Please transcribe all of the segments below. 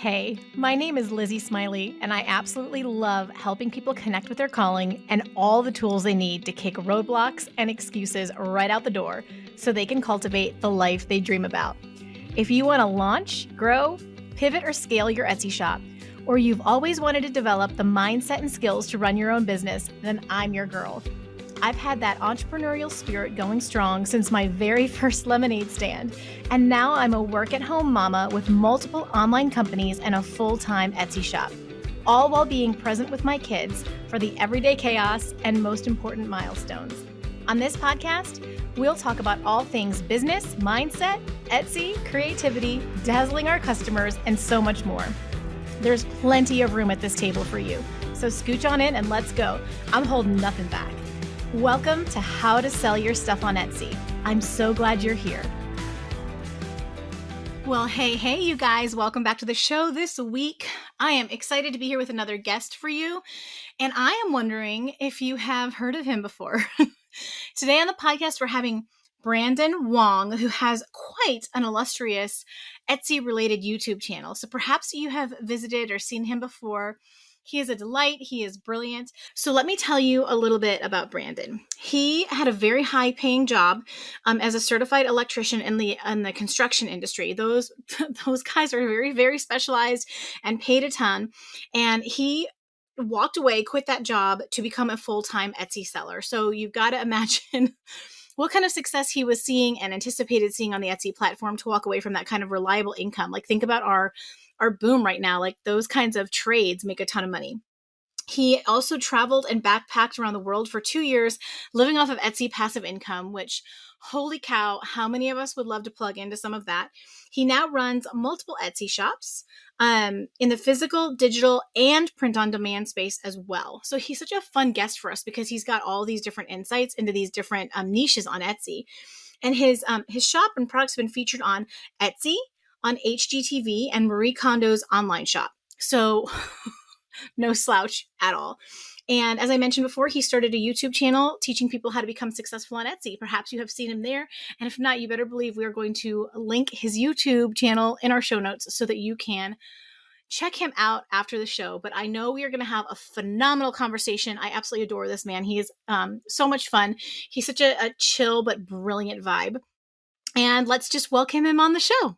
Hey, my name is Lizzie Smiley, and I absolutely love helping people connect with their calling and all the tools they need to kick roadblocks and excuses right out the door so they can cultivate the life they dream about. If you want to launch, grow, pivot, or scale your Etsy shop, or you've always wanted to develop the mindset and skills to run your own business, then I'm your girl. I've had that entrepreneurial spirit going strong since my very first lemonade stand, and now I'm a work-at-home mama with multiple online companies and a full-time Etsy shop, all while being present with my kids for the everyday chaos and most important milestones. On this podcast, we'll talk about all things business, mindset, Etsy, creativity, dazzling our customers, and so much more. There's plenty of room at this table for you, so scooch on in and let's go. I'm holding nothing back. Welcome to How to Sell Your Stuff on Etsy. I'm so glad you're here. Well, hey, you guys. Welcome back to the show this week. I am excited to be here with another guest for you. And I am wondering if you have heard of him before. Today on the podcast, we're having Brandon Wong, who has quite an illustrious Etsy-related YouTube channel. So perhaps you have visited or seen him before. He is a delight. He is brilliant. So let me tell you a little bit about Brandon. He had a very high-paying job as a certified electrician in the construction industry. Those guys are very, very specialized and paid a ton. And he walked away, quit that job to become a full-time Etsy seller. So you've got to imagine what kind of success he was seeing and anticipated seeing on the Etsy platform to walk away from that kind of reliable income. Like, think about our boom right now. Like, those kinds of trades make a ton of money. He also traveled and backpacked around the world for 2 years, living off of Etsy passive income, which, holy cow, how many of us would love to plug into some of that? He now runs multiple Etsy shops in the physical, digital, and print-on-demand space as well. So he's such a fun guest for us because he's got all these different insights into these different niches on Etsy. And his shop and products have been featured on Etsy, on HGTV, and Marie Kondo's online shop. So no slouch at all. And as I mentioned before, he started a YouTube channel teaching people how to become successful on Etsy. Perhaps you have seen him there. And if not, you better believe we are going to link his YouTube channel in our show notes so that you can check him out after the show. But I know we are going to have a phenomenal conversation. I absolutely adore this man. He is so much fun. He's such a chill but brilliant vibe. And let's just welcome him on the show.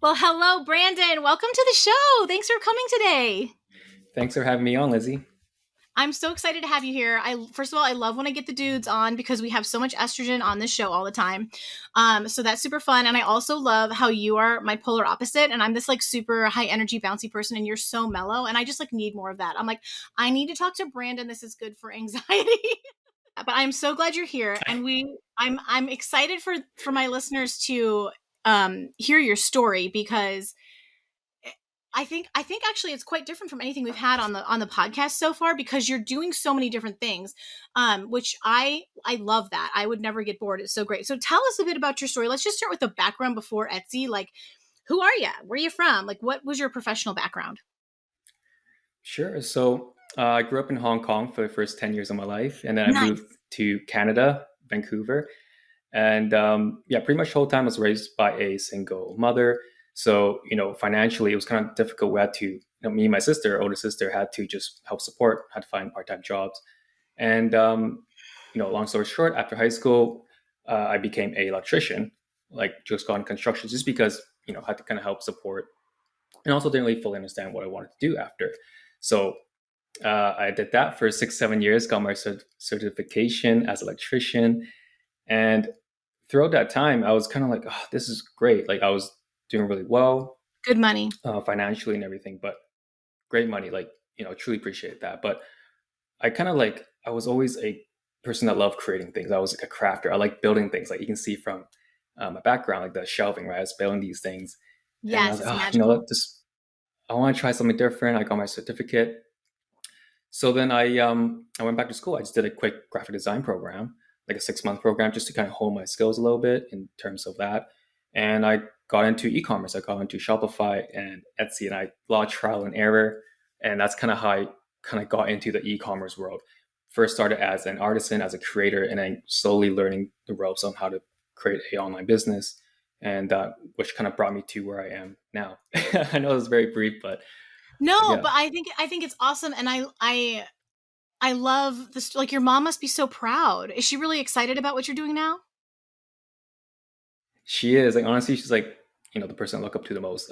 Well, hello, Brandon. Welcome to the show. Thanks for coming today. Thanks for having me on, Lizzie. I'm so excited to have you here. First of all, I love when I get the dudes on because we have so much estrogen on this show all the time. So that's super fun. And I also love how you are my polar opposite. And I'm this like super high energy, bouncy person, and you're so mellow. And I just like need more of that. I'm like, I need to talk to Brandon. This is good for anxiety. But I'm so glad you're here. And I'm excited for my listeners to hear your story because I think actually it's quite different from anything we've had on the podcast so far because you're doing so many different things, which I love that. I would never get bored. It's so great. So tell us a bit about your story. Let's just start with the background before Etsy. Like, who are you? Where are you from? Like, what was your professional background? Sure. So I grew up in Hong Kong for the first 10 years of my life. And then Nice. I moved to Canada, Vancouver. And pretty much the whole time I was raised by a single mother. So, financially, it was kind of difficult. We had to, me and my sister, older sister, had to just help support, had to find part-time jobs. And, long story short, after high school, I became an electrician, like just got in construction just because, I had to kind of help support and also didn't really fully understand what I wanted to do after. So I did that for 6-7 years, got my certification as an electrician. And throughout that time, I was kind of like, oh, this is great. Like I was doing really well. Good money. Financially and everything, but great money. Like, truly appreciate that. But I kind of I was always a person that loved creating things. I was like a crafter. I like building things. Like you can see from my background, like the shelving, right? I was building these things. Yes, and I was like, I want to try something different. I got my certificate. So then I went back to school. I just did a quick graphic design program, like a 6-month program, just to kind of hone my skills a little bit in terms of that. And I got into e-commerce. I got into Shopify and Etsy, and a lot of trial and error. And that's kind of how I kind of got into the e-commerce world. First started as an artisan, as a creator, and then slowly learning the ropes on how to create an online business. and which kind of brought me to where I am now. I know it's very brief, but No, yeah. but I think it's awesome, and I love this. Like, your mom must be so proud. Is she really excited about what you're doing now? She is like, honestly, she's like, the person I look up to the most.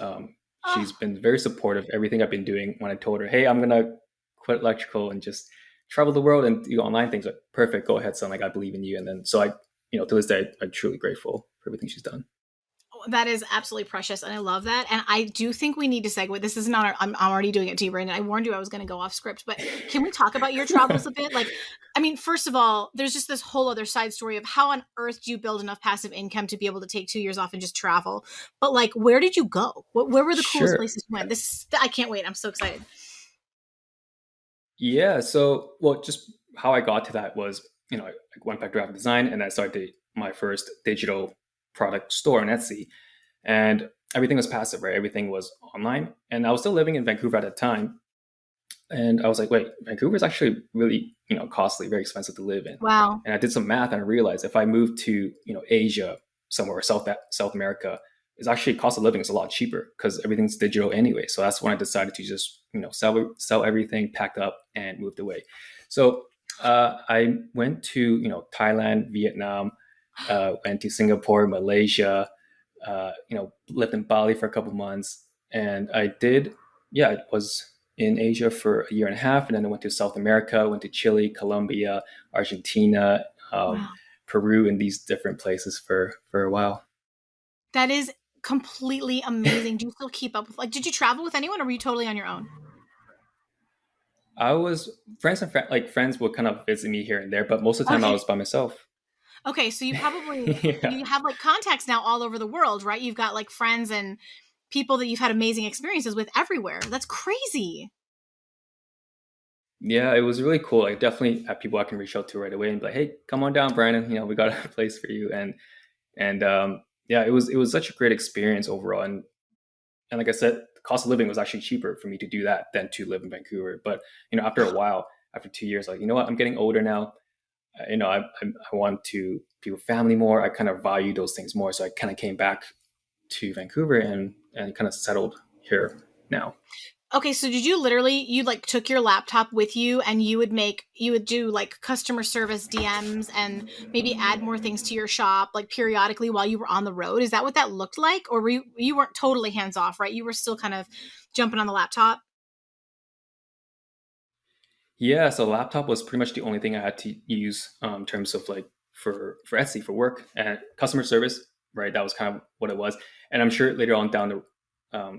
She's Oh, been very supportive of everything I've been doing. When I told her, hey, I'm gonna quit electrical and just travel the world and do online things, like, perfect, go ahead, son. Like, I believe in you. And then so I, to this day, I'm truly grateful for everything she's done. that is absolutely precious, and I love that. And I do think we need to segue. This is not. I'm already doing it to you, Brandon. I warned you I was going to go off script, but can we talk about your travels a bit? Like, I mean, first of all, there's just this whole other side story of how on earth do you build enough passive income to be able to take 2 years off and just travel? But like, where did you go? Where were the coolest Sure. places you went? I can't wait. I'm so excited. Yeah. So, well, just how I got to that was, I went back to graphic design and I started my first digital product store on Etsy. And everything was passive, right? Everything was online. And I was still living in Vancouver at the time. And I was like, wait, Vancouver is actually really, costly, very expensive to live in. Wow. And I did some math and I realized if I moved to, Asia somewhere, South America, is actually cost of living is a lot cheaper because everything's digital anyway. So that's when I decided to just, sell everything, packed up and moved away. So I went to, Thailand, Vietnam, went to Singapore, Malaysia, lived in Bali for a couple months. And I did, yeah, it was in Asia for a year and a half, and then I went to South America, went to Chile, Colombia, Argentina, Wow. Peru, and these different places for a while. That is completely amazing. Do you still keep up with, like, did you travel with anyone or were you totally on your own? I was like friends would kind of visit me here and there, but most of the time I Okay. was by myself. Okay, so Yeah. you have like contacts now all over the world, right? You've got like friends and people that you've had amazing experiences with everywhere. That's crazy. Yeah, it was really cool. I definitely have people I can reach out to right away and be like, "Hey, come on down, Brandon. We got a place for you." And yeah, it was such a great experience overall. And like I said, the cost of living was actually cheaper for me to do that than to live in Vancouver. But after a while, after 2 years, like, what, I'm getting older now. I want to be with family more. I kind of value those things more. So I kind of came back to Vancouver and kind of settled here now. Okay, so did you literally you like took your laptop with you and you would do like customer service DMs and maybe add more things to your shop like periodically while you were on the road? Is that what that looked like? Or you weren't totally hands off, right? You were still kind of jumping on the laptop? Yeah, so laptop was pretty much the only thing I had to use in terms of like for Etsy for work and customer service. Right, that was kind of what it was. And I'm sure later on down the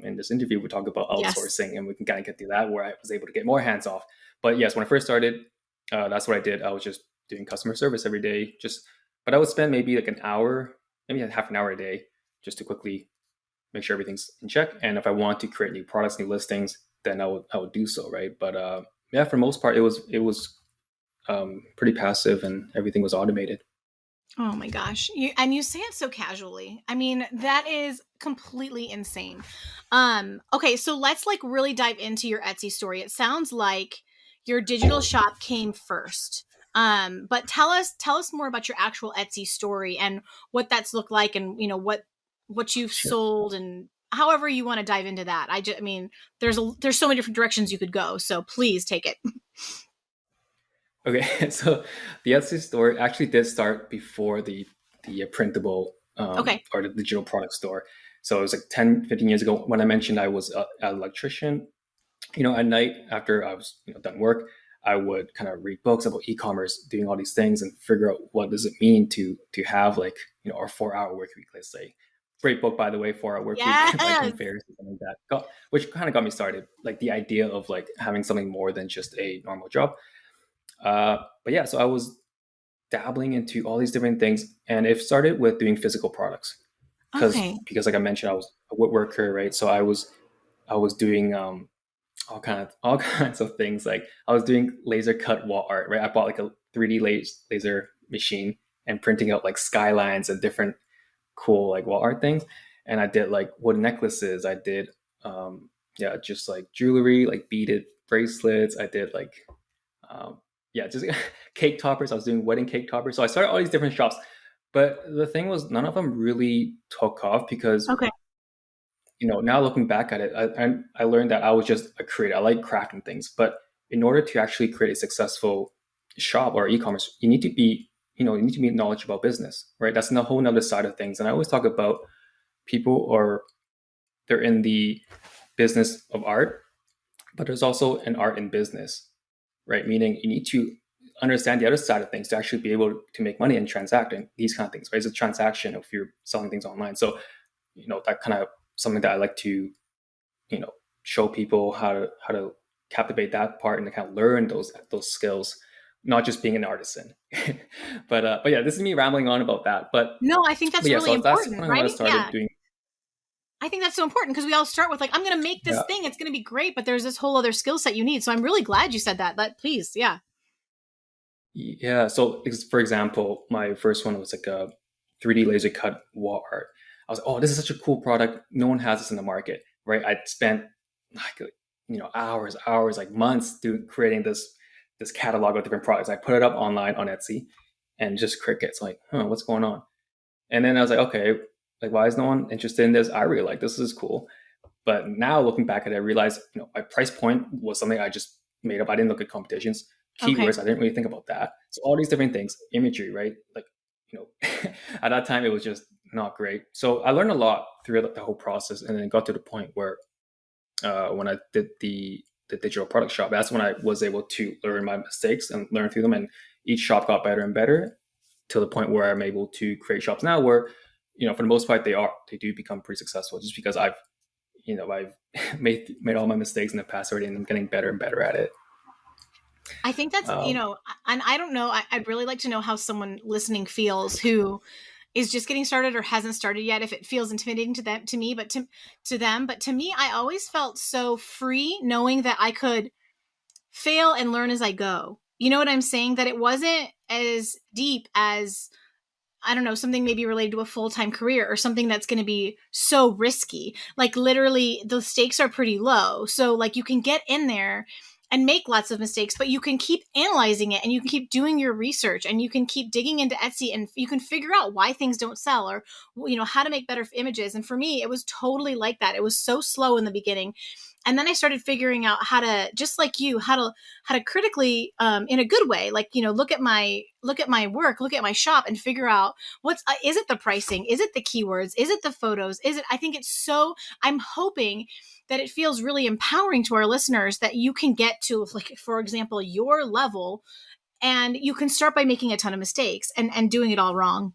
in this interview we talk about Yes. outsourcing, and we can kind of get to that where I was able to get more hands off. But yes, when I first started, that's what I did. I was just doing customer service every day. But I would spend maybe like an hour, maybe half an hour a day, just to quickly make sure everything's in check. And if I want to create new products, new listings, then I would do so, right? But yeah, for the most part, it was pretty passive, and everything was automated. Oh my gosh. And you say it so casually. I mean, that is completely insane. Okay, so let's like really dive into your Etsy story. It sounds like your digital shop came first. But tell us more about your actual Etsy story and what that's looked like and what you've Sure. sold and however you want to dive into that. I mean, there's so many different directions you could go. So please take it. Okay, so the Etsy store actually did start before the printable Okay. or the digital product store. So it was like 10, 15 years ago when I mentioned I was an electrician. At night after I was done work, I would kind of read books about e-commerce, doing all these things, and figure out what does it mean to have like our 4 hour work week. Let's say, great book by the way, 4 hour work week by Tim Yes. Ferriss, or something like that, which kind of got me started. Like the idea of like having something more than just a normal job. But yeah, so I was dabbling into all these different things, and it started with doing physical products Okay. because like I mentioned, I was a woodworker, right? So I was doing all kinds of things. Like I was doing laser cut wall art, right? I bought like a 3D laser machine and printing out like skylines and different cool like wall art things. And I did like wood necklaces. I did yeah, just like jewelry, like beaded bracelets. I did like um, yeah, just cake toppers. I was doing wedding cake toppers. So I started all these different shops, But the thing was, none of them really took off because, Okay. now looking back at it, I learned that I was just a creator. I like crafting things, but in order to actually create a successful shop or e-commerce, you need to be knowledgeable about business, right? That's a whole nother side of things. And I always talk about people are they're in the business of art, but there's also an art in business, right? Meaning you need to understand the other side of things to actually be able to make money and transacting these kind of things, right? It's a transaction if you're selling things online. So, that kind of something that I like to, you know, show people how to captivate that part and to kind of learn those skills, not just being an artisan. But yeah, this is me rambling on about that. No, I think But that's yeah, really so that's important, kind of when I right? started Yeah. doing. I think that's so important because we all start with like, I'm going to make this Yeah, thing. It's going to be great, but there's this whole other skill set you need. So I'm really glad you said that. But please, yeah. yeah. So for example, my first one was like a 3D laser cut wall art. I was like, oh, this is such a cool product. No one has this in the market, right? I spent like hours, like months doing creating this catalog of different products. I put it up online on Etsy, and just crickets. Like, what's going on? And then I was like, okay, like why is no one interested in this? I really like this. This is cool. But now looking back at it, I realized, my price point was something I just made up. I didn't look at competitions, Okay. keywords. I didn't really think about that. So all these different things, imagery, right? Like, at that time it was just not great. So I learned a lot through the whole process, and then got to the point where when I did the digital product shop, that's when I was able to learn my mistakes and learn through them. And each shop got better and better to the point where I'm able to create shops now where, for the most part, they do become pretty successful just because I've made all my mistakes in the past already, and I'm getting better and better at it. I think that's, Um, and I don't know, I'd really like to know how someone listening feels who is just getting started or hasn't started yet, if it feels intimidating to them, to me, but to them. But to me, I always felt so free knowing that I could fail and learn as I go. You know what I'm saying? That it wasn't as deep as, I don't know, something maybe related to a full time career or something that's going to be so risky. Like literally, the stakes are pretty low. So, like, you can get in there and make lots of mistakes, but you can keep analyzing it and you can keep doing your research and you can keep digging into Etsy and you can figure out why things don't sell or, how to make better images. And for me, it was totally like that. It was so slow in the beginning, and then I started figuring out how to, just like you, how to critically, in a good way, like, look at my work, look at my shop, and figure out what's, is it the pricing, is it the keywords, is it the photos, is it, I think it's so, I'm hoping that it feels really empowering to our listeners that you can get to, like, for example, your level, and you can start by making a ton of mistakes and doing it all wrong.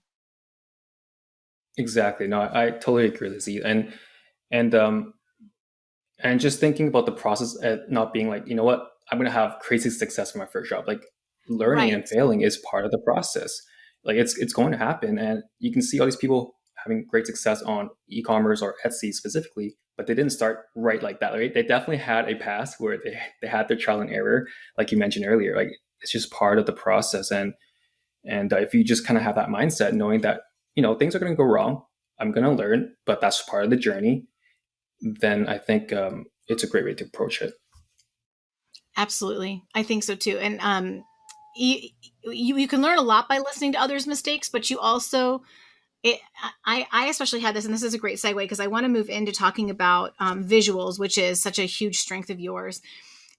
exactly. No, I totally agree with you. And and just thinking about the process and not being like, what, I'm going to have crazy success for my first job. Like, learning and Right. failing is part of the process. Like, it's going to happen, and you can see all these people having great success on e-commerce or Etsy specifically, but they didn't start right like that, right? They definitely had a past where they had their trial and error, like you mentioned earlier. Like, it's just part of the process. And if you just kind of have that mindset, knowing that, things are going to go wrong, I'm going to learn, but that's part of the journey, then I think it's a great way to approach it. Absolutely. I think so too. And you, you can learn a lot by listening to others' mistakes, but you also, it, I especially had this, and this is a great segue because I want to move into talking about visuals, which is such a huge strength of yours.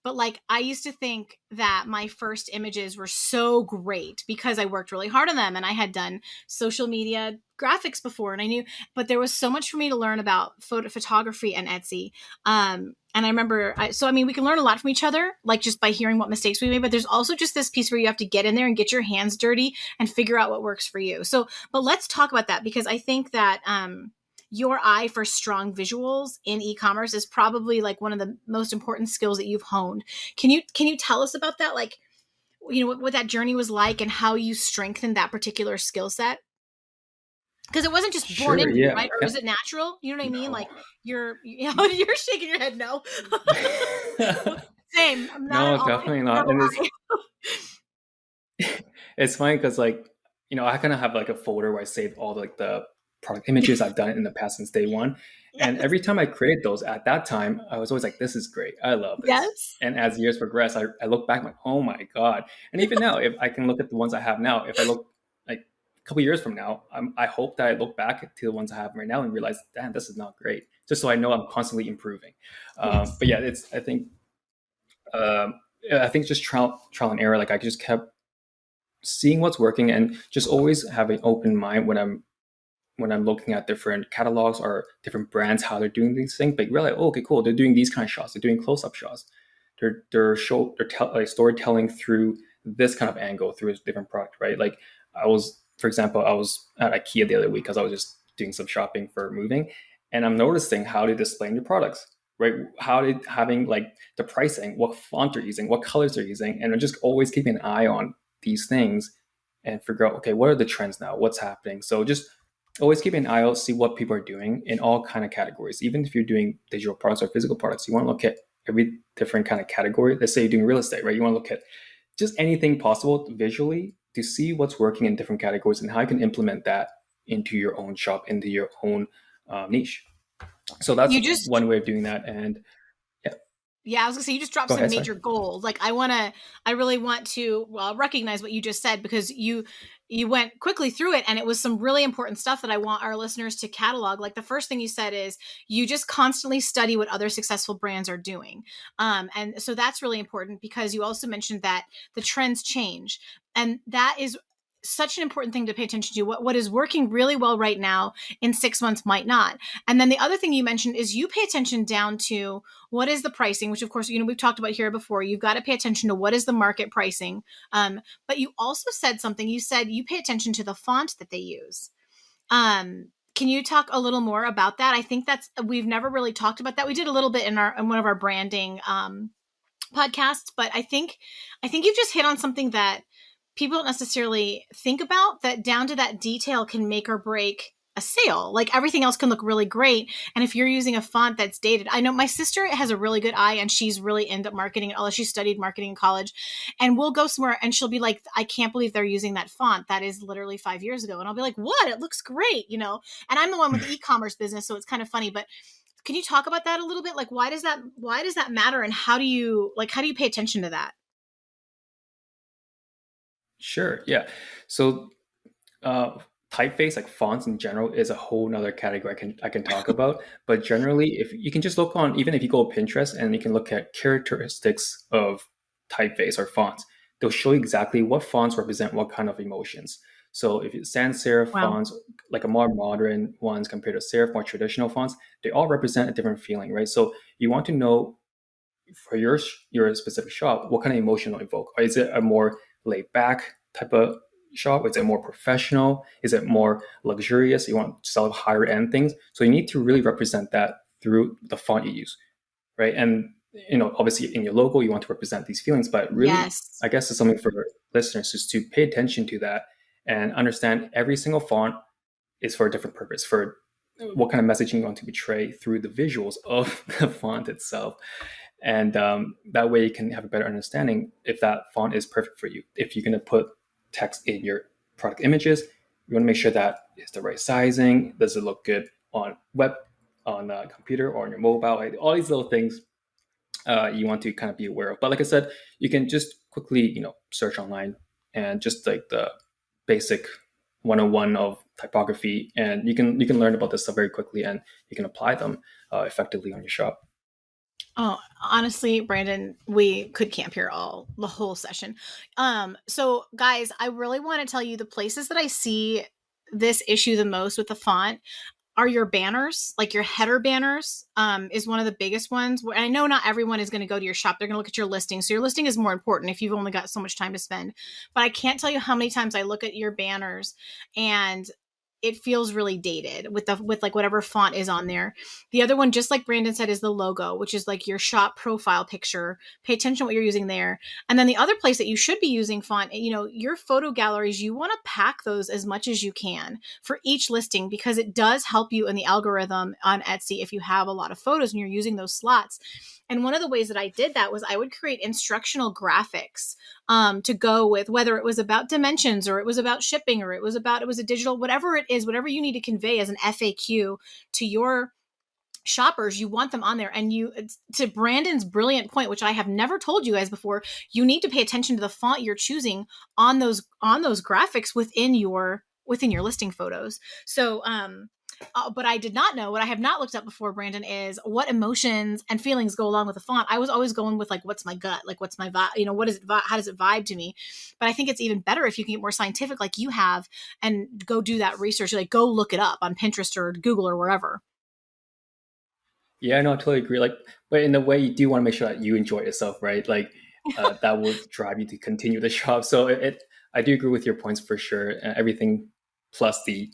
But like, I used to think that my first images were so great because I worked really hard on them and I had done social media graphics before and I knew, but there was so much for me to learn about photography and Etsy. And I remember, so I mean, we can learn a lot from each other, like just by hearing what mistakes we made, but there's also just this piece where you have to get in there and get your hands dirty and figure out what works for you. So, but let's talk about that because I think that, your eye for strong visuals in e-commerce is probably like one of the most important skills that you've honed. Can you tell us about that? Like, what that journey was like and how you strengthened that particular skill set? Because it wasn't just born Sure. into you, Yeah. right? Or was it natural? You know what I mean? No. Like you're shaking your head no. Same. I'm not at No, all. definitely Nor not. will And I. it's funny because, like, I kind of have like a folder where I save all like the product images I've done in the past since day one. And Yes. every time I created those at that time, I was always like, this is great. I love this. Yes. And as years progress, I look back, I'm like, oh my God. And even now, if I can look at the ones I have now, if I look like couple years from now, I hope that I look back to the ones I have right now and realize, damn, this is not great. Just so I know I'm constantly improving. Yes. But yeah, it's I think just trial and error. Like I just kept seeing what's working and just always have an open mind when I'm looking at different catalogs or different brands, how they're doing these things. But you're like, oh, okay, cool. They're doing these kind of shots. They're doing close up shots. They're storytelling through this kind of angle through a different product, right? Like for example, I was at IKEA the other week because I was just doing some shopping for moving, and I'm noticing how they display new products, right? How they having like the pricing, what font they're using, what colors they're using, and I'm just always keeping an eye on these things and figure out, okay, what are the trends now? What's happening? So just always keep an eye out, see what people are doing in all kind of categories. Even if you're doing digital products or physical products, you want to look at every different kind of category. Let's say you're doing real estate, right? You want to look at just anything possible visually to see what's working in different categories and how you can implement that into your own shop, into your own niche. So that's You just one way of doing that. And yeah, Yeah, I was gonna say you just dropped go some ahead. Sorry. major goals. Like I really want to recognize what you just said because you went quickly through it and it was some really important stuff that I want our listeners to catalog. Like the first thing you said is you just constantly study what other successful brands are doing, and so that's really important because you also mentioned that the trends change, and that is such an important thing to pay attention to. What is working really well right now in 6 months might not. And then the other thing you mentioned is you pay attention down to what is the pricing, which of course, we've talked about here before. You've got to pay attention to what is the market pricing. But you also said something. You said you pay attention to the font that they use. Can you talk a little more about that? I think we've never really talked about that. We did a little bit in one of our branding podcasts, but I think you've just hit on something that people don't necessarily think about, that down to that detail can make or break a sale. Like everything else can look really great. And if you're using a font that's dated, I know my sister has a really good eye and she's really into marketing, although she studied marketing in college, and we'll go somewhere and she'll be like, I can't believe they're using that font. That is literally 5 years ago. And I'll be like, what? It looks great, and I'm the one with the e-commerce business. So it's kind of funny, but can you talk about that a little bit? Like, why does that matter? And how do you pay attention to that? Sure. Yeah. So typeface, like fonts in general, is a whole nother category I can talk about. But generally, if you can just look on, even if you go to Pinterest and you can look at characteristics of typeface or fonts, they'll show you exactly what fonts represent what kind of emotions. So if it's sans serif Wow. fonts, like a more modern ones compared to serif, more traditional fonts, they all represent a different feeling, right? So you want to know for your specific shop, what kind of emotion will evoke? Is it a more laid back type of shop? Is it more professional? Is it more luxurious? You want to sell higher end things. So you need to really represent that through the font you use, right? And obviously in your logo, you want to represent these feelings, but really, Yes. I guess it's something for listeners is to pay attention to that and understand every single font is for a different purpose, for what kind of messaging you want to portray through the visuals of the font itself. And that way you can have a better understanding if that font is perfect for you. If you're going to put text in your product images, you want to make sure that is the right sizing. Does it look good on a computer or on your mobile? Like all these little things you want to kind of be aware of. But like I said, you can just quickly search online and just like the basic 101 of typography, and you can learn about this stuff very quickly, and you can apply them effectively on your shop. Oh, honestly, Brandon, we could camp here the whole session. So guys, I really want to tell you the places that I see this issue the most with the font are your banners, like your header banners, is one of the biggest ones. And I know not everyone is going to go to your shop. They're going to look at your listing. So your listing is more important if you've only got so much time to spend. But I can't tell you how many times I look at your banners and it feels really dated with like whatever font is on there. The other one, just like Brandon said, is the logo, which is like your shop profile picture. Pay attention to what you're using there. And then the other place that you should be using font, your photo galleries, you want to pack those as much as you can for each listing because it does help you in the algorithm on Etsy if you have a lot of photos and you're using those slots. And one of the ways that I did that was I would create instructional graphics to go with, whether it was about dimensions or it was about shipping or it was a digital, whatever it is, whatever you need to convey as an FAQ to your shoppers, you want them on there. And to Brandon's brilliant point, which I have never told you guys before, you need to pay attention to the font you're choosing on those graphics within your within your listing photos. So, but I did not know, what I have not looked up before, Brandon, is what emotions and feelings go along with the font. I was always going with like, what's my gut? Like, what's my vibe? You know, what is it? How does it vibe to me? But I think it's even better if you can get more scientific like you have and go do that research, like go look it up on Pinterest or Google or wherever. Yeah, no, I totally agree. Like, but in a way, you do want to make sure that you enjoy yourself, right? Like, that will drive you to continue the shop. So I do agree with your points for sure. Everything plus the,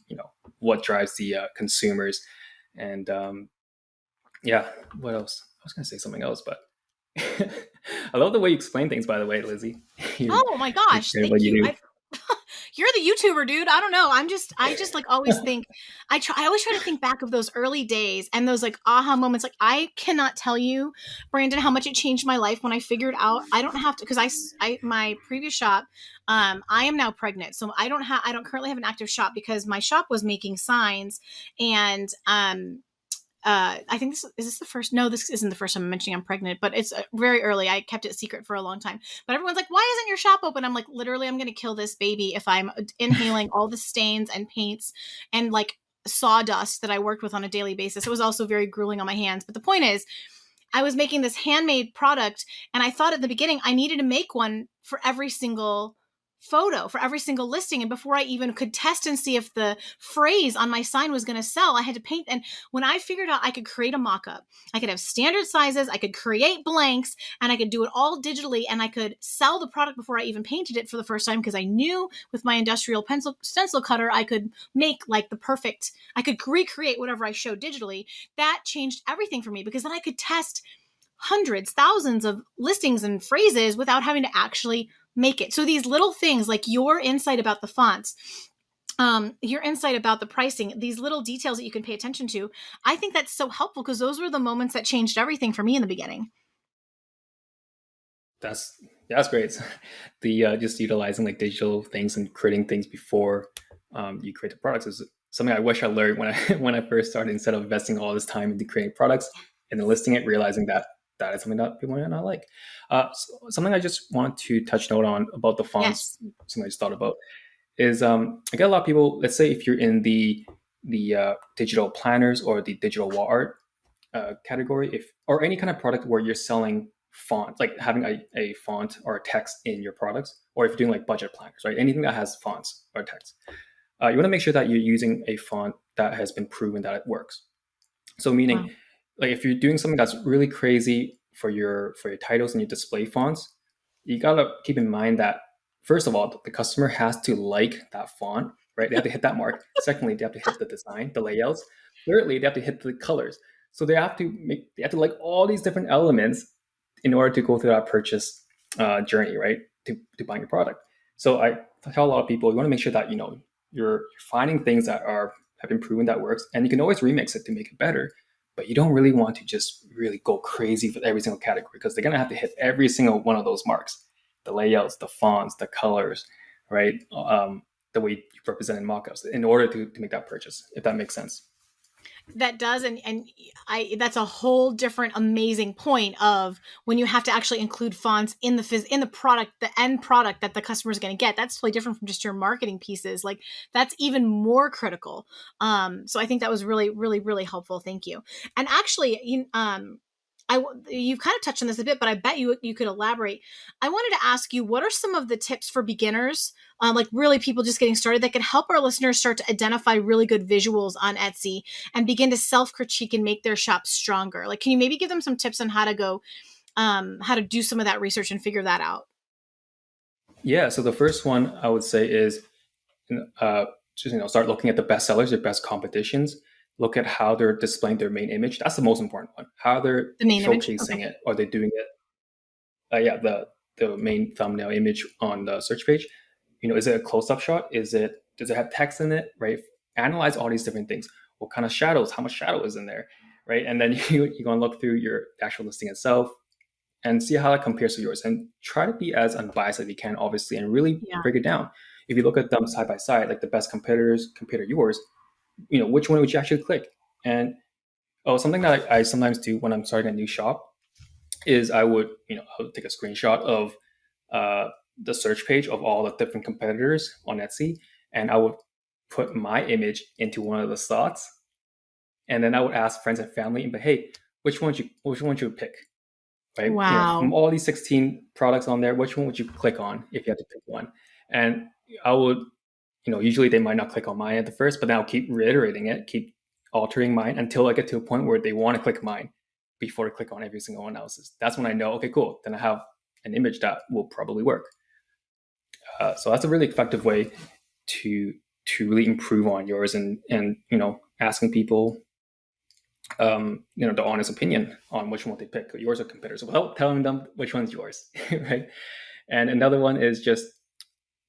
what drives the consumers, and yeah, what else? I was gonna say something else, but I love the way you explain things. By the way, Lizzie, you're, Oh my you're gosh, great at thank what you. you do. You're the YouTuber, dude. I don't know. I just like always think, I always try to think back of those early days and those like aha moments. Like I cannot tell you, Brandon, how much it changed my life when I figured out I don't have to, because my previous shop, I am now pregnant. So I don't currently have an active shop because my shop was making signs and, I think this the first. No, this isn't the first time I'm mentioning I'm pregnant, but it's very early. I kept it secret for a long time. But everyone's like, "Why isn't your shop open?" I'm like, literally, I'm going to kill this baby if I'm inhaling all the stains and paints and like sawdust that I worked with on a daily basis. It was also very grueling on my hands. But the point is, I was making this handmade product, and I thought at the beginning I needed to make one for every single photo, for every single listing. And before I even could test and see if the phrase on my sign was going to sell, I had to paint. And when I figured out I could create a mock-up, I could have standard sizes, I could create blanks, and I could do it all digitally, and I could sell the product before I even painted it for the first time, because I knew with my industrial pencil stencil cutter I could make like the perfect, I could recreate whatever I showed digitally. That changed everything for me, because then I could test hundreds, thousands of listings and phrases without having to actually make it. So these little things, like your insight about the fonts, your insight about the pricing, these little details that you can pay attention to, I think that's so helpful, because those were the moments that changed everything for me in the beginning. That's that's great. The just utilizing like digital things and creating things before you create the products is something I wish I learned when I when I first started. Instead of investing all this time into creating products and then listing it, realizing that that is something that people might not like. Something I just want to touch note on about the fonts. Yes. Something I just thought about is I get a lot of people. Let's say if you're in the digital planners or the digital wall art category, if or any kind of product where you're selling font, like having a font or a text in your products, or if you're doing like budget planners, right? Anything that has fonts or text, you want to make sure that you're using a font that has been proven that it works. So meaning, Wow. like if you're doing something that's really crazy for your titles and your display fonts, you gotta keep in mind that first of all, the customer has to like that font, right? They have to hit that mark. Secondly, they have to hit the design, the layouts. Thirdly, they have to hit the colors. So they have to like all these different elements in order to go through that purchase journey, right? To buying your product. So I tell a lot of people you want to make sure that you're finding things that are have been proven that works, and you can always remix it to make it better. But you don't really want to just really go crazy with every single category, because they're gonna have to hit every single one of those marks: the layouts, the fonts, the colors, right? The way you represent in mockups in order to make that purchase, if that makes sense. That does. And I that's a whole different amazing point of when you have to actually include fonts in in the product, the end product that the customer is going to get. That's totally different from just your marketing pieces. Like that's even more critical. So I think that was really, really, really helpful. Thank you. And actually, you've kind of touched on this a bit, but I bet you could elaborate. I wanted to ask you, what are some of the tips for beginners, like really people just getting started, that can help our listeners start to identify really good visuals on Etsy and begin to self critique and make their shop stronger? Like, can you maybe give them some tips on how to go, how to do some of that research and figure that out? Yeah. So the first one I would say is just start looking at the best sellers, their best competitions. Look at how they're displaying their main image. That's the most important one. How they're The main image. showcasing Okay. it. Are they doing it? Yeah, the main thumbnail image on the search page. Is it a close up shot? Does it have text in it? Right. Analyze all these different things. What kind of shadows? How much shadow is in there? Right. And then you're going to look through your actual listing itself and see how that compares to yours, and try to be as unbiased as you can, obviously, and really Yeah. break it down. If you look at them side by side, like the best competitors compare to yours, which one would you actually click? And something that I sometimes do when I'm starting a new shop is I would take a screenshot of uh, the search page of all the different competitors on Etsy, and I would put my image into one of the slots, and then I would ask friends and family, but hey, which one would you pick? Right? From Wow. all these 16 products on there, which one would you click on if you had to pick one? And I would, usually they might not click on mine at the first, but then I'll keep reiterating it, keep altering mine until I get to a point where they want to click mine before they click on every single one else's. That's when I know, okay, cool. Then I have an image that will probably work. So that's a really effective way to really improve on yours, and asking people the honest opinion on which one they pick, yours or competitors, without telling them which one's yours, right? And another one is just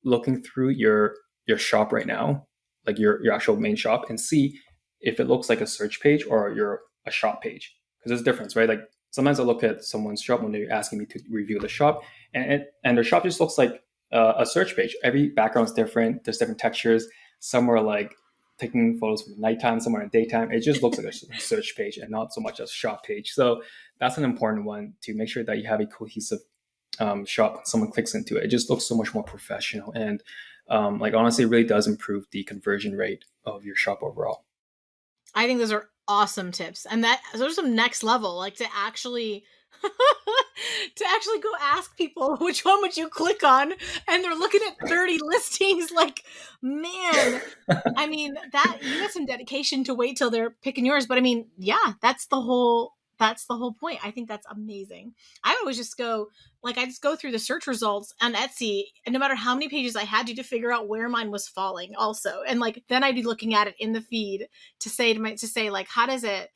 looking through your shop right now, like your actual main shop, and see if it looks like a search page or a shop page. Because there's a difference, right? Like sometimes I look at someone's shop when they're asking me to review the shop, and their shop just looks like a search page. Every background's different. There's different textures. Some are like taking photos from nighttime, somewhere in daytime. It just looks like a search page and not so much a shop page. So that's an important one, to make sure that you have a cohesive shop. Someone clicks into it, it just looks so much more professional, and honestly, it really does improve the conversion rate of your shop overall. I think those are awesome tips, and those are some next level, like to actually go ask people which one would you click on, and they're looking at 30 listings. Like, man, I mean, that you got some dedication to wait till they're picking yours. But I mean, yeah, that's the whole point. I think that's amazing. I always just go, I just go through the search results on Etsy, and no matter how many pages I had to figure out where mine was falling also. And then I'd be looking at it in the feed to say like, how does it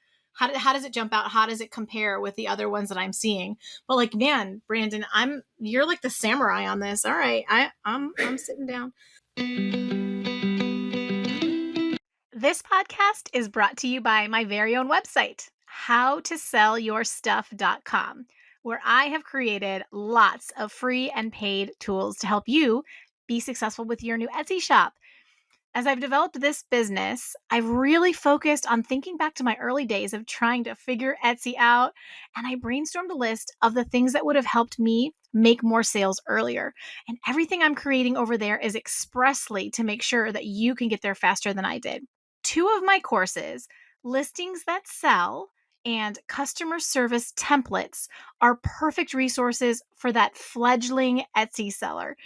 jump out? How does it compare with the other ones that I'm seeing? But like, man, Brandon, you're like the samurai on this. All right. I'm sitting down. This podcast is brought to you by my very own website, howtosellyourstuff.com, where I have created lots of free and paid tools to help you be successful with your new Etsy shop. As I've developed this business, I've really focused on thinking back to my early days of trying to figure Etsy out, and I brainstormed a list of the things that would have helped me make more sales earlier. And everything I'm creating over there is expressly to make sure that you can get there faster than I did. 2 of my courses, Listings That Sell and Customer Service Templates, are perfect resources for that fledgling Etsy seller.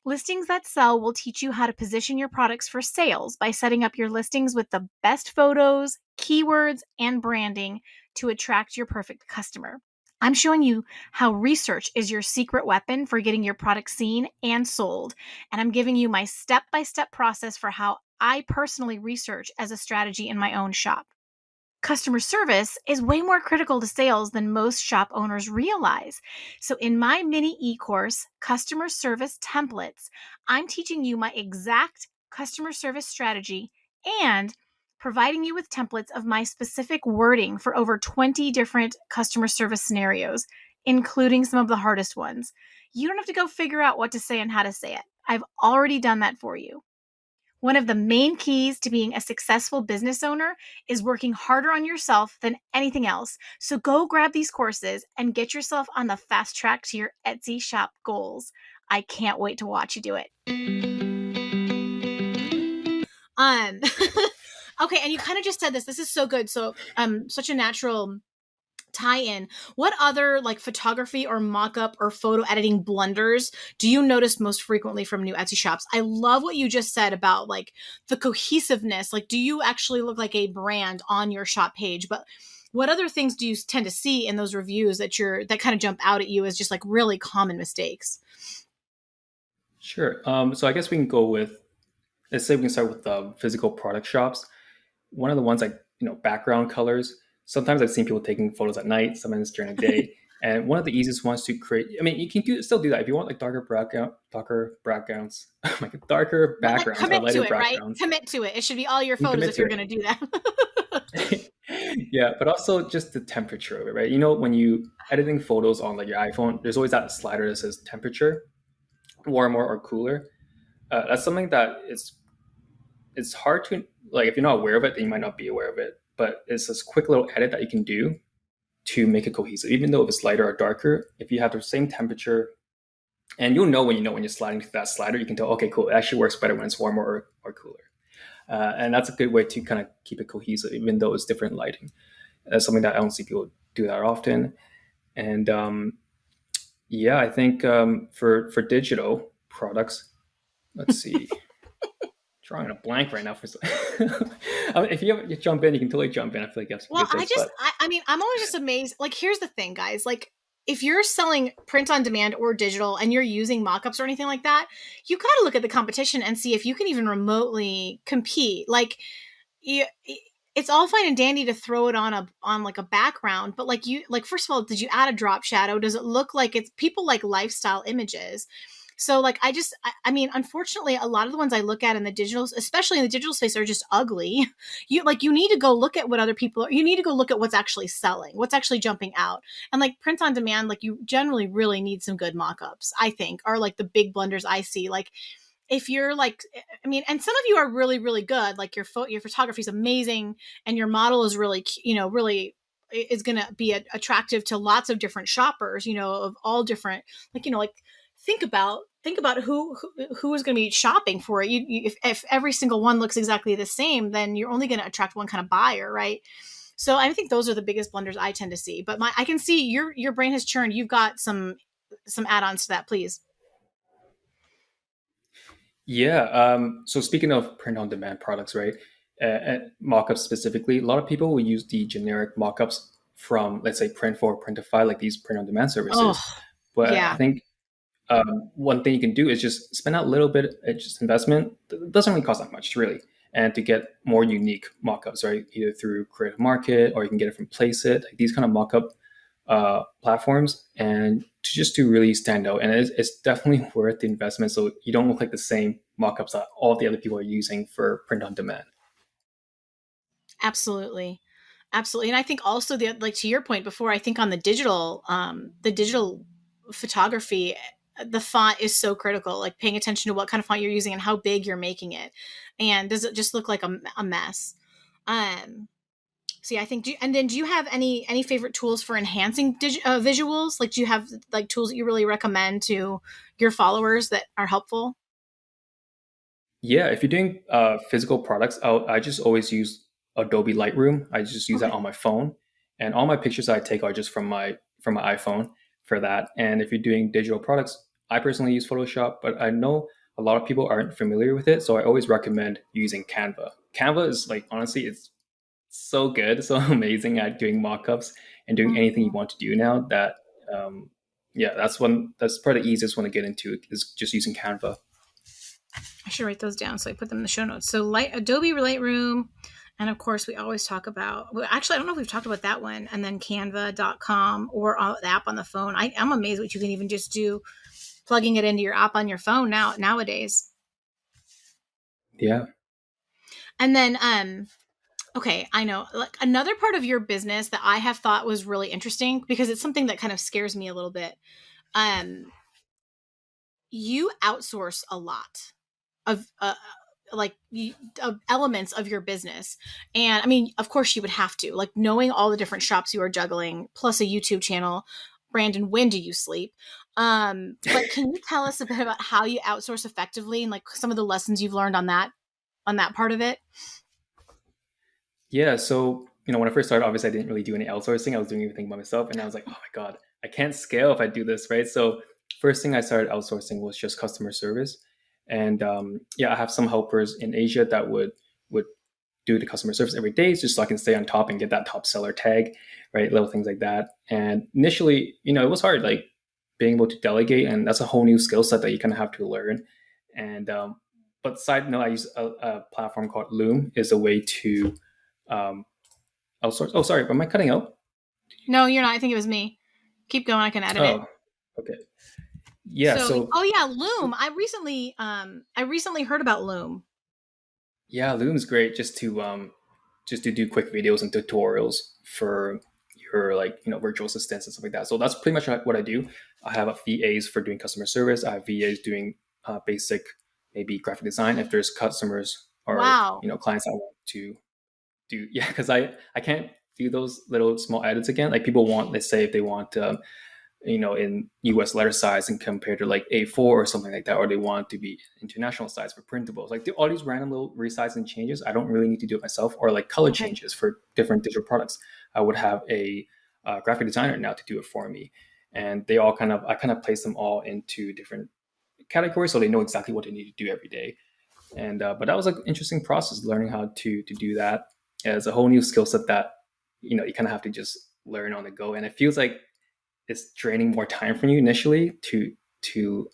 Listings That Sell will teach you how to position your products for sales by setting up your listings with the best photos, keywords, and branding to attract your perfect customer. I'm showing you how research is your secret weapon for getting your product seen and sold. And I'm giving you my step-by-step process for how I personally research as a strategy in my own shop. Customer service is way more critical to sales than most shop owners realize. So in my mini e-course, Customer Service Templates, I'm teaching you my exact customer service strategy and providing you with templates of my specific wording for over 20 different customer service scenarios, including some of the hardest ones. You don't have to go figure out what to say and how to say it. I've already done that for you. One of the main keys to being a successful business owner is working harder on yourself than anything else. So go grab these courses and get yourself on the fast track to your Etsy shop goals. I can't wait to watch you do it. Okay, and you kind of just said this. This is so good. So, such a natural tie-in. What other photography or mock-up or photo editing blunders do you notice most frequently from new Etsy shops? I love what you just said about the cohesiveness. Do you actually look like a brand on your shop page? But what other things do you tend to see in those reviews that kind of jump out at you as just really common mistakes? Sure. So I guess we can go with, let's say we can start with physical product shops. One of the ones background colors. Sometimes I've seen people taking photos at night, sometimes during the day. And one of the easiest ones to create, I mean, you can still do that if you want darker backgrounds, darker backgrounds or lighter backgrounds. Right? Commit to it. It should be all your photos if you're going to do that. Yeah, but also just the temperature of it, right? When you editing photos on your iPhone, there's always that slider that says temperature, warmer or cooler. That's something that it's hard to, if you're not aware of it, then you might not be aware of it. But it's this quick little edit that you can do to make it cohesive. Even though if it's lighter or darker, if you have the same temperature, and you'll know when you're sliding to that slider, you can tell, okay, cool, it actually works better when it's warmer or cooler. And that's a good way to kind of keep it cohesive, even though it's different lighting. That's something that I don't see people do that often. And yeah, I think for digital products, let's see, drawing a blank right now for. I mean, if you jump in, you can totally jump in. I feel like you have some Well, good tips, but I mean, I'm always just amazed. Like, here's the thing, guys. Like, if you're selling print on demand or digital and you're using mockups or anything like that, you got to look at the competition and see if you can even remotely compete. Like, you, it's all fine and dandy to throw it on like a background, but like first of all, did you add a drop shadow? Does it look like it's people like lifestyle images? So like I mean, unfortunately, a lot of the ones I look at in the digital, especially in the digital space, are just ugly. You need to go look at what other people are. You need to go look at what's actually selling, what's actually jumping out. And like print on demand, like you generally really need some good mock-ups, I think, are like the big blunders I see. Like if you're like, I mean, and some of you are really really good, like your photography is amazing and your model is really, really is going to be attractive to lots of different shoppers, of all different, like, like think about who is going to be shopping for it. If every single one looks exactly the same, then you're only going to attract one kind of buyer, right? So I think those are the biggest blunders I tend to see. But I can see your brain has churned. You've got some add-ons to that, please. yeah. So speaking of print-on-demand products, right? Mockups specifically, a lot of people will use the generic mockups from, let's say, Print4, Printify, like these print-on-demand Oh, services. But I yeah. think one thing you can do is just spend out a little bit, just investment. It doesn't really cost that much, really, and to get more unique mockups, right? Either through Creative Market or you can get it from Placeit, like these kind of mockup platforms, and to really stand out. And it's definitely worth the investment, so you don't look like the same mockups that all the other people are using for print on demand. Absolutely. Absolutely. And I think also like to your point before, I think on the digital photography, the font is so critical, like paying attention to what kind of font you're using and how big you're making it. And does it just look like a mess? Um, See, I think, and then do you have any favorite tools for enhancing visuals? Like, do you have like tools that you really recommend to your followers that are helpful? Yeah, if you're doing physical products, I just always use Adobe Lightroom. I just use that Okay. on my phone, and all my pictures I take are just from my iPhone for that. And if you're doing digital products, I personally use Photoshop, but I know a lot of people aren't familiar with it, so I always recommend using Canva. Canva is like honestly, it's so good, so amazing at doing mockups and doing anything you Mhm. want to do now. That yeah, that's probably the easiest one to get into is just using Canva. I should write those down so I put them in the show notes. So Adobe Lightroom, and of course we always talk about. Well, actually, I don't know if we've talked about that one. And then Canva.com or the app on the phone. I'm amazed what you can even just do, plugging it into your app on your phone nowadays. Yeah. And then okay, I know. Like another part of your business that I have thought was really interesting because it's something that kind of scares me a little bit. Um, you outsource a lot of like of elements of your business, and I mean, of course, you would have to, like, knowing all the different shops you are juggling, plus a YouTube channel. Brandon, when do you sleep? But can you tell us a bit about how you outsource effectively and like some of the lessons you've learned on that part of it? Yeah, so when I first started, obviously I didn't really do any outsourcing. I was doing everything by myself, and I was like, oh my god, I can't scale if I do this, right? So first thing I started outsourcing was just customer service, and yeah, I have some helpers in Asia that would do the customer service every day, just so I can stay on top and get that top seller tag, right? Little things like that. And initially, it was hard, like being able to delegate, and that's a whole new skill set that you kind of have to learn. And but side note, I use a platform called Loom is a way to um, outsource. Oh, sorry, am I cutting out? No, you're not. I think it was me. Keep going. I can edit it. Oh, okay. Yeah, So, so oh yeah, Loom. I recently heard about Loom. yeah, Loom's great just to do quick videos and tutorials for your like virtual assistants and stuff like that. So that's pretty much what I do. I have VAs for doing customer service. I have VAs doing basic maybe graphic design if there's customers or Wow. clients I want to do. Yeah, because I can't do those little small edits again. Like people want, let's say if they want in US letter size and compared to like A4 or something like that, or they want to be international size for printables. Like all these random little resizing changes, I don't really need to do it myself, or like color Okay. changes for different digital products. I would have a graphic designer now to do it for me. And they all I kind of place them all into different categories so they know exactly what they need to do every day. And but that was an interesting process, learning how to do that. It's a whole new skill set that you kind of have to just learn on the go, and it feels like it's draining more time from you initially to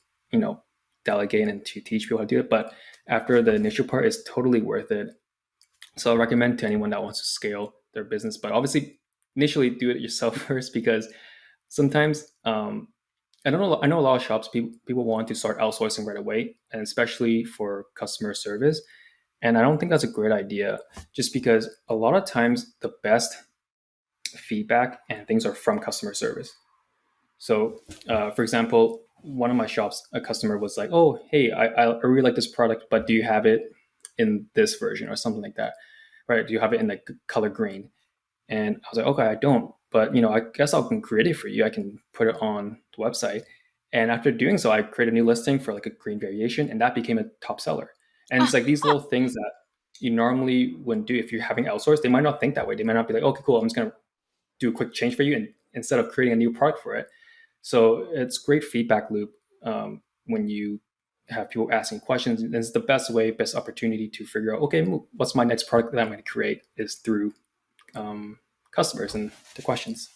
delegate and to teach people how to do it. But after the initial part, it's totally worth it. So I recommend to anyone that wants to scale their business, but obviously initially do it yourself first, because sometimes I don't know. I know a lot of shops people want to start outsourcing right away, and especially for customer service. And I don't think that's a great idea, just because a lot of times the best feedback and things are from customer service. So, for example, one of my shops, a customer was like, "Oh, hey, I really like this product, but do you have it in this version or something like that? Right? Do you have it in like color green?" And I was like, "Okay, I don't, but I guess I can create it for you. I can put it on the website." And after doing so, I created a new listing for like a green variation, and that became a top seller. And it's like these little things that you normally wouldn't do if you're having outsourced. They might not think that way. They might not be like, "Okay, cool, I'm just gonna do a quick change for you," and instead of creating a new product for it. So it's great feedback loop when you have people asking questions. And it's the best way, best opportunity to figure out, okay, what's my next product that I'm going to create, is through customers and the questions.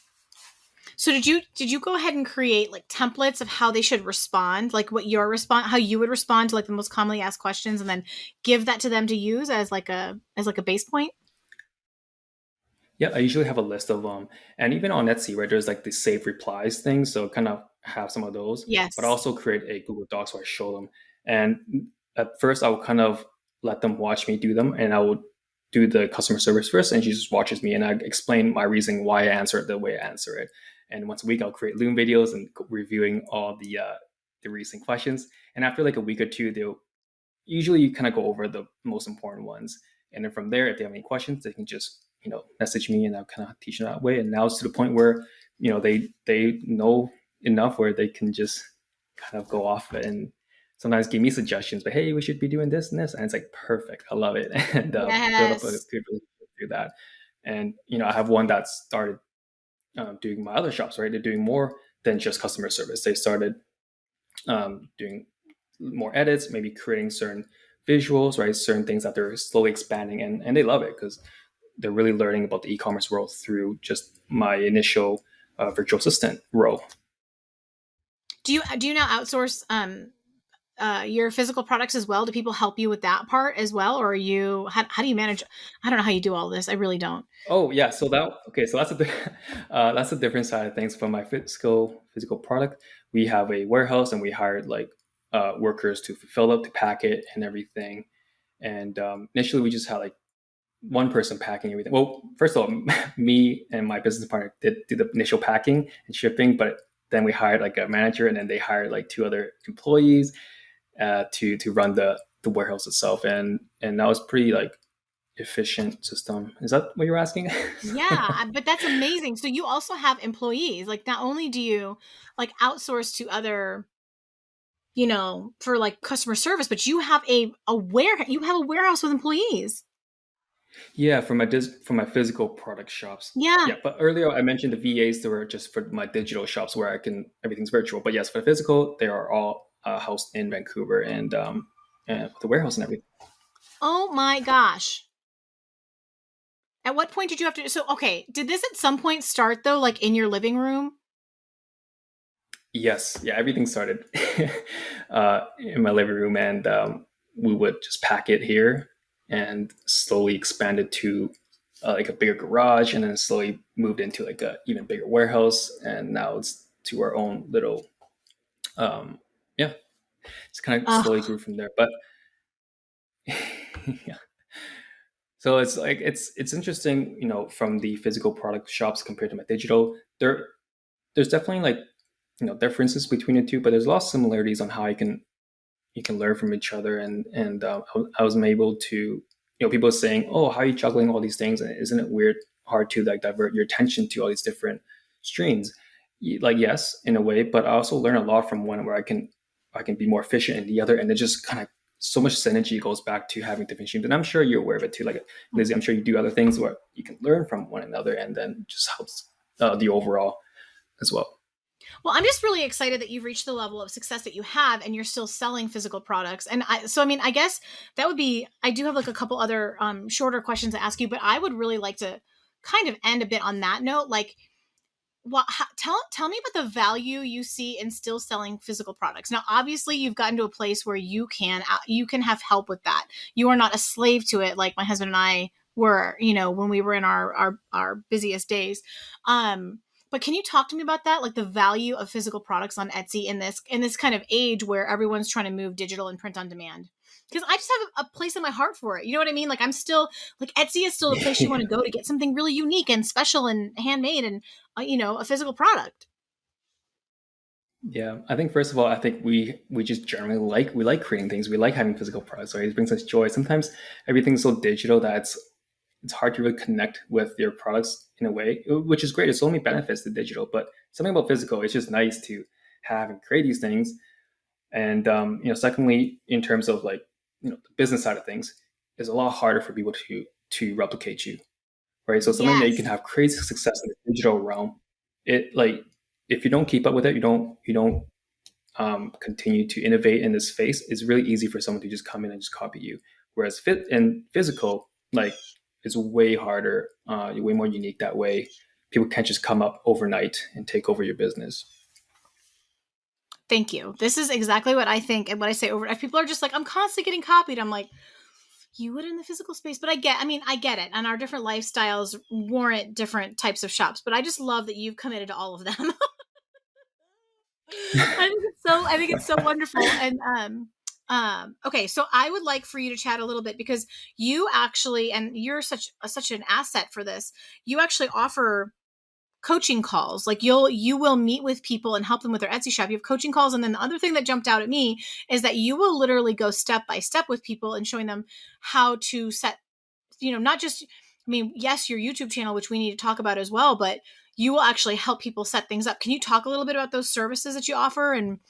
So did you go ahead and create like templates of how they should respond, like what your response, how you would respond to like the most commonly asked questions, and then give that to them to use as like a base point? Yeah, I usually have a list of them, and even on Etsy, right? There's like the save replies thing, so kind of have some of those. But I Yes. also create a Google Docs where I show them. And at first, I would kind of let them watch me do them, and I would do the customer service first, and she just watches me, and I explain my reasoning why I answer it the way I answer it. And once a week, I'll create Loom videos and reviewing all the recent questions. And after like a week or two, they'll usually you kind of go over the most important ones. And then from there, if they have any questions, they can just message me, and I'll kind of teach them that way. And now it's to the point where they know enough where they can just kind of go off and sometimes give me suggestions. But hey, we should be doing this and this, and it's like perfect. I love it, and build up a Yes. good relationship through that. And I have one that started doing my other shops. Right, they're doing more than just customer service. They started doing more edits, maybe creating certain visuals, right? Certain things that they're slowly expanding, and they love it because they're really learning about the e-commerce world through just my initial virtual assistant role. Do you now outsource your physical products as well? Do people help you with that part as well, or are you how do you manage? I don't know how you do all this. I really don't. Oh yeah, so that's that's a different side of things from my physical product. We have a warehouse, and we hired like workers to fulfill it, to pack it, and everything. And initially, we just had like one person packing everything. Well, first of all, me and my business partner did do the initial packing and shipping, but then we hired like a manager, and then they hired like two other employees to run the warehouse itself, and that was pretty like efficient system. Is that what you're asking? Yeah, but that's amazing. So you also have employees. Like not only do you like outsource to other, for like customer service, but you have a warehouse with employees. Yeah, for my physical product shops. Yeah. Yeah, but earlier I mentioned the VAs. They were just for my digital shops where everything's virtual. But yes, for the physical, they are all housed in Vancouver, and the warehouse and everything. Oh my gosh. At what point did you have to so okay, did this at some point start though like in your living room? Yes, yeah, everything started in my living room, and we would just pack it here and slowly expand it to like a bigger garage, and then slowly moved into like a even bigger warehouse, and now it's to our own little yeah. It's kind of slowly Oh, grew from there, but yeah. So it's like it's interesting, from the physical product shops compared to my digital. There's definitely like differences between the two, but there's a lot of similarities on how you can learn from each other. And I was able to, people saying, "Oh, how are you juggling all these things? And isn't it weird, hard to like divert your attention to all these different streams?" like yes, in a way, but I also learn a lot from one where I can be more efficient in the other, and it just kind of so much synergy goes back to having different streams. And I'm sure you're aware of it too. Like Lizzie, I'm sure you do other things where you can learn from one another, and then just helps the overall as well. Well, I'm just really excited that you've reached the level of success that you have and you're still selling physical products. And I mean, I guess that would be, I do have like a couple other shorter questions to ask you, but I would really like to kind of end a bit on that note. Like, tell me about the value you see in still selling physical products. Now, obviously, you've gotten to a place where you can have help with that. You are not a slave to it, like my husband and I were, when we were in our busiest days. But can you talk to me about that, like the value of physical products on Etsy in this kind of age where everyone's trying to move digital and print on demand? Because I just have a place in my heart for it. You know what I mean? Like I'm still like Etsy is still a place you want to go to get something really unique and special and handmade and a physical product. Yeah, I think first of all, I think we just generally like creating things. We like having physical products, right? It brings us joy. Sometimes everything's so digital that it's hard to really connect with your products in a way, which is great. It's only benefits to digital, but something about physical, it's just nice to have and create these things. And secondly, in terms of like the business side of things, it's a lot harder for people to replicate you, right? So something that you can Yes. have crazy success in the digital realm, it like if you don't keep up with it, you don't continue to innovate in this space, it's really easy for someone to just come in and just copy you. Whereas fit and physical, like it's way harder, you're way more unique that way. People can't just come up overnight and take over your business. Thank you. This is exactly what I think and what I say over. If people are just like, I'm constantly getting copied, I'm like, you would in the physical space. But I get it. And our different lifestyles warrant different types of shops. But I just love that you've committed to all of them. I think it's so wonderful. And okay, so I would like for you to chat a little bit because you actually, and you're such an asset for this. You actually offer coaching calls. Like you will meet with people and help them with their Etsy shop. You have coaching calls. And then the other thing that jumped out at me is that you will literally go step by step with people and showing them how to set, not just, I mean, yes, your YouTube channel, which we need to talk about as well, but you will actually help people set things up. Can you talk a little bit about those services that you offer and,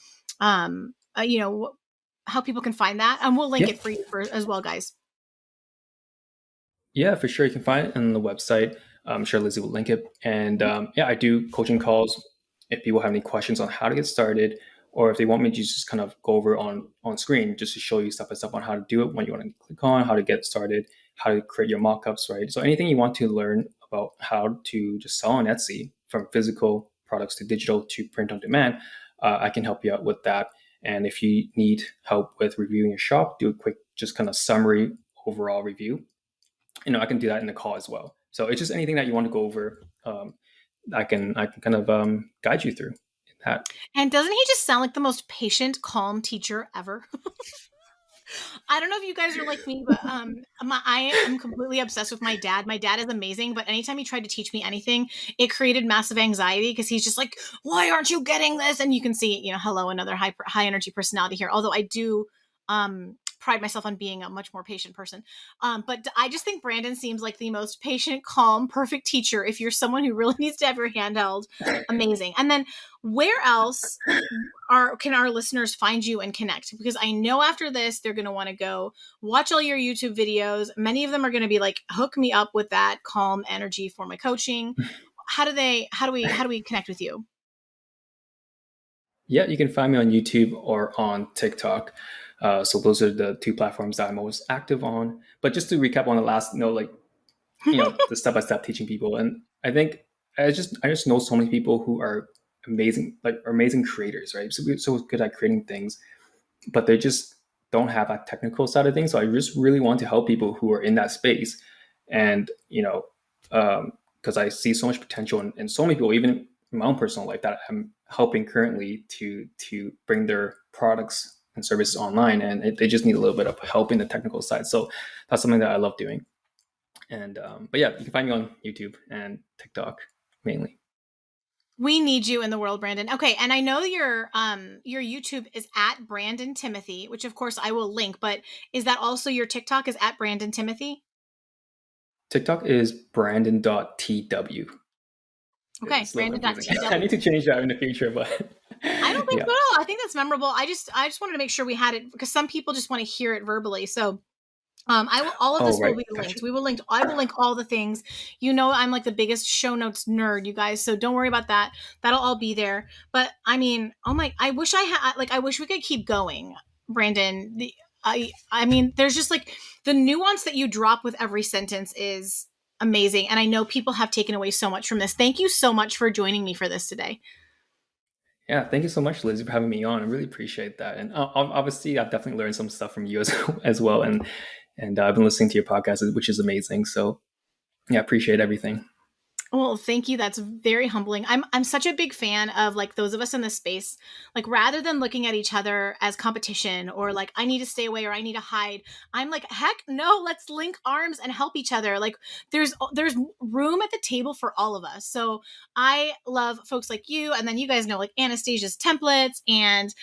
um, uh, you know, how people can find that? And we'll link Yeah, it for you as well, guys. yeah, for sure. You can find it on the website. I'm sure Lizzie will link it. And yeah, I do coaching calls if people have any questions on how to get started, or if they want me to just kind of go over on screen just to show you step by step on how to do it, what you want to click on, how to get started, how to create your mockups, right? So anything you want to learn about how to just sell on Etsy from physical products to digital to print on demand, I can help you out with that. And if you need help with reviewing your shop, do a quick just kind of summary overall review, I can do that in the call as well. So it's just anything that you want to go over. I can kind of guide you through that. And doesn't he just sound like the most patient, calm teacher ever? I don't know if you guys are like me, but I am completely obsessed with my dad. My dad is amazing, but anytime he tried to teach me anything, it created massive anxiety because he's just like, "Why aren't you getting this?" And you can see, hello, another high energy personality here. Although I do pride myself on being a much more patient person. But I just think Brandon seems like the most patient, calm, perfect teacher. If you're someone who really needs to have your hand held, amazing. And then where else can our listeners find you and connect? Because I know after this they're going to want to go watch all your YouTube videos. Many of them are going to be like, hook me up with that calm energy for my coaching. How do we connect with you? Yeah, you can find me on YouTube or on TikTok. So those are the two platforms that I'm most active on. But just to recap on the last note, like the step by step teaching people, and I think I just know so many people who are amazing, like are amazing creators, right? So good at creating things, but they just don't have that technical side of things. So I just really want to help people who are in that space, and because I see so much potential in so many people, even in my own personal life, that I'm helping currently to bring their products and services online, and they just need a little bit of help in the technical side. So that's something that I love doing. And but yeah, you can find me on YouTube and TikTok mainly. We need you in the world, Brandon. Okay, and I know your YouTube is at Brandon Timothy, which of course I will link, but is that also your TikTok is at Brandon Timothy? TikTok is brandon.tw. Okay, It's a little confusing. I need Brandon.tw. to change that in the future, but I don't think yeah. so. I think that's memorable. I just wanted to make sure we had it because some people just want to hear it verbally. So all of Oh, this will right. be Gotcha. linked. I will link all the things. You know, I'm like the biggest show notes nerd, you guys. So don't worry about that. That'll all be there. But I mean, oh my, I wish I wish we could keep going, Brandon. I mean, there's just like the nuance that you drop with every sentence is amazing. And I know people have taken away so much from this. Thank you so much for joining me for this today. Yeah, thank you so much, Lizzie, for having me on. I really appreciate that. And obviously, I've definitely learned some stuff from you as well. And I've been listening to your podcast, which is amazing. So yeah, I appreciate everything. Well, thank you. That's very humbling. I'm such a big fan of like those of us in this space. Like rather than looking at each other as competition or like I need to stay away or I need to hide, I'm like, heck no, let's link arms and help each other. Like there's room at the table for all of us. So I love folks like you, and then you guys know like Anastasia's templates and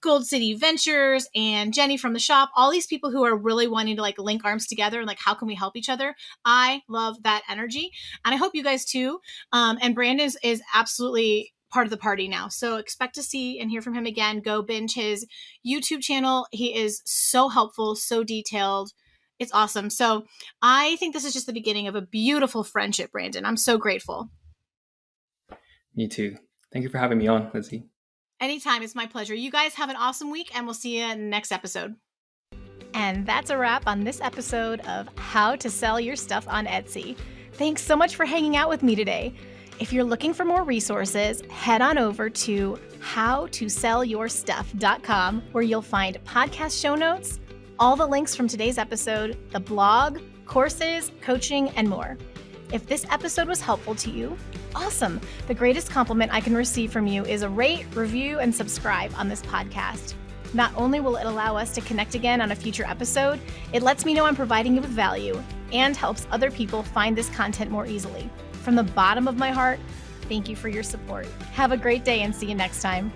Gold City Ventures and Jenny from the shop, all these people who are really wanting to like link arms together and like how can we help each other? I love that energy. And I hope you guys too. And Brandon is absolutely part of the party now. So expect to see and hear from him again. Go binge his YouTube channel. He is so helpful, so detailed. It's awesome. So I think this is just the beginning of a beautiful friendship, Brandon. I'm so grateful. Me too. Thank you for having me on, Lizzie. Anytime. It's my pleasure. You guys have an awesome week, and we'll see you in the next episode. And that's a wrap on this episode of How to Sell Your Stuff on Etsy. Thanks so much for hanging out with me today. If you're looking for more resources, head on over to howtosellyourstuff.com where you'll find podcast show notes, all the links from today's episode, the blog, courses, coaching, and more. If this episode was helpful to you, awesome. The greatest compliment I can receive from you is a rate, review, and subscribe on this podcast. Not only will it allow us to connect again on a future episode, it lets me know I'm providing you with value and helps other people find this content more easily. From the bottom of my heart, thank you for your support. Have a great day and see you next time.